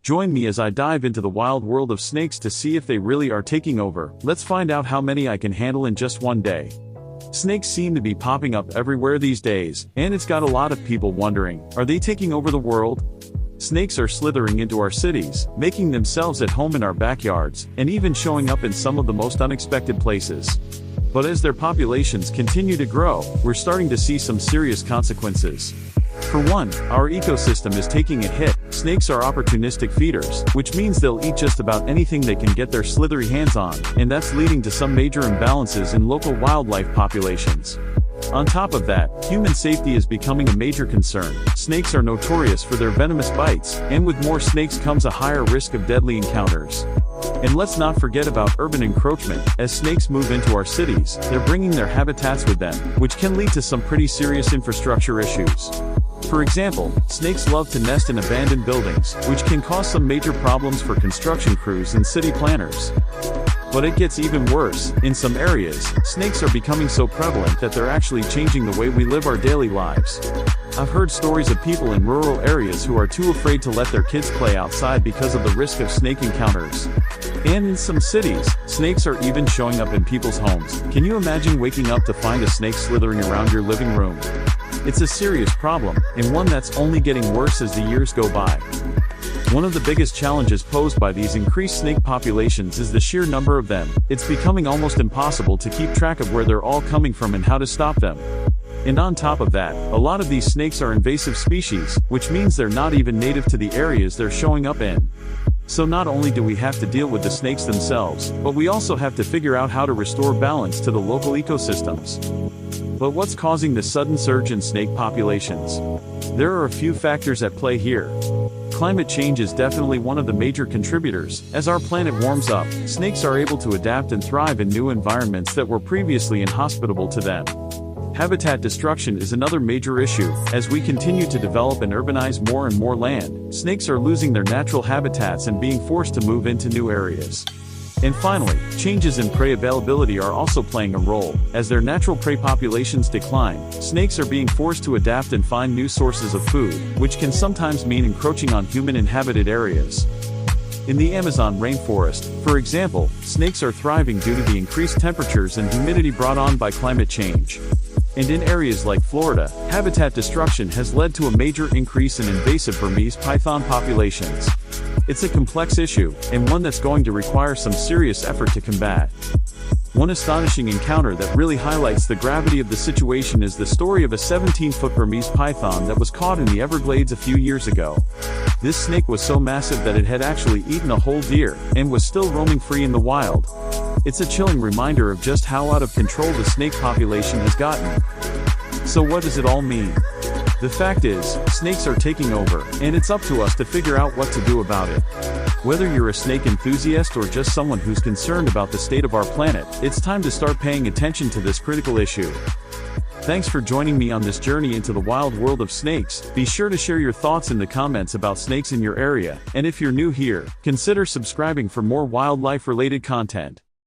Join me as I dive into the wild world of snakes to see if they really are taking over. Let's find out how many I can handle in just one day. Snakes seem to be popping up everywhere these days, and it's got a lot of people wondering, are they taking over the world? Snakes are slithering into our cities, making themselves at home in our backyards, and even showing up in some of the most unexpected places. But as their populations continue to grow, we're starting to see some serious consequences. For one, our ecosystem is taking a hit. Snakes are opportunistic feeders, which means they'll eat just about anything they can get their slithery hands on, and that's leading to some major imbalances in local wildlife populations. On top of that, human safety is becoming a major concern. Snakes are notorious for their venomous bites, and with more snakes comes a higher risk of deadly encounters. And let's not forget about urban encroachment. As snakes move into our cities, they're bringing their habitats with them, which can lead to some pretty serious infrastructure issues. For example, snakes love to nest in abandoned buildings, which can cause some major problems for construction crews and city planners. But it gets even worse. In some areas, snakes are becoming so prevalent that they're actually changing the way we live our daily lives. I've heard stories of people in rural areas who are too afraid to let their kids play outside because of the risk of snake encounters. And in some cities, snakes are even showing up in people's homes. Can you imagine waking up to find a snake slithering around your living room? It's a serious problem, and one that's only getting worse as the years go by. One of the biggest challenges posed by these increased snake populations is the sheer number of them. It's becoming almost impossible to keep track of where they're all coming from and how to stop them. And on top of that, a lot of these snakes are invasive species, which means they're not even native to the areas they're showing up in. So not only do we have to deal with the snakes themselves, but we also have to figure out how to restore balance to the local ecosystems. But what's causing the sudden surge in snake populations? There are a few factors at play here. Climate change is definitely one of the major contributors. As our planet warms up, snakes are able to adapt and thrive in new environments that were previously inhospitable to them. Habitat destruction is another major issue. As we continue to develop and urbanize more and more land, snakes are losing their natural habitats and being forced to move into new areas. And finally, changes in prey availability are also playing a role. As their natural prey populations decline, snakes are being forced to adapt and find new sources of food, which can sometimes mean encroaching on human-inhabited areas. In the Amazon rainforest, for example, snakes are thriving due to the increased temperatures and humidity brought on by climate change. And in areas like Florida, habitat destruction has led to a major increase in invasive Burmese python populations. It's a complex issue, and one that's going to require some serious effort to combat. One astonishing encounter that really highlights the gravity of the situation is the story of a 17-foot Burmese python that was caught in the Everglades a few years ago. This snake was so massive that it had actually eaten a whole deer, and was still roaming free in the wild. It's a chilling reminder of just how out of control the snake population has gotten. So what does it all mean? The fact is, snakes are taking over, and it's up to us to figure out what to do about it. Whether you're a snake enthusiast or just someone who's concerned about the state of our planet, it's time to start paying attention to this critical issue. Thanks for joining me on this journey into the wild world of snakes. Be sure to share your thoughts in the comments about snakes in your area, and if you're new here, consider subscribing for more wildlife-related content.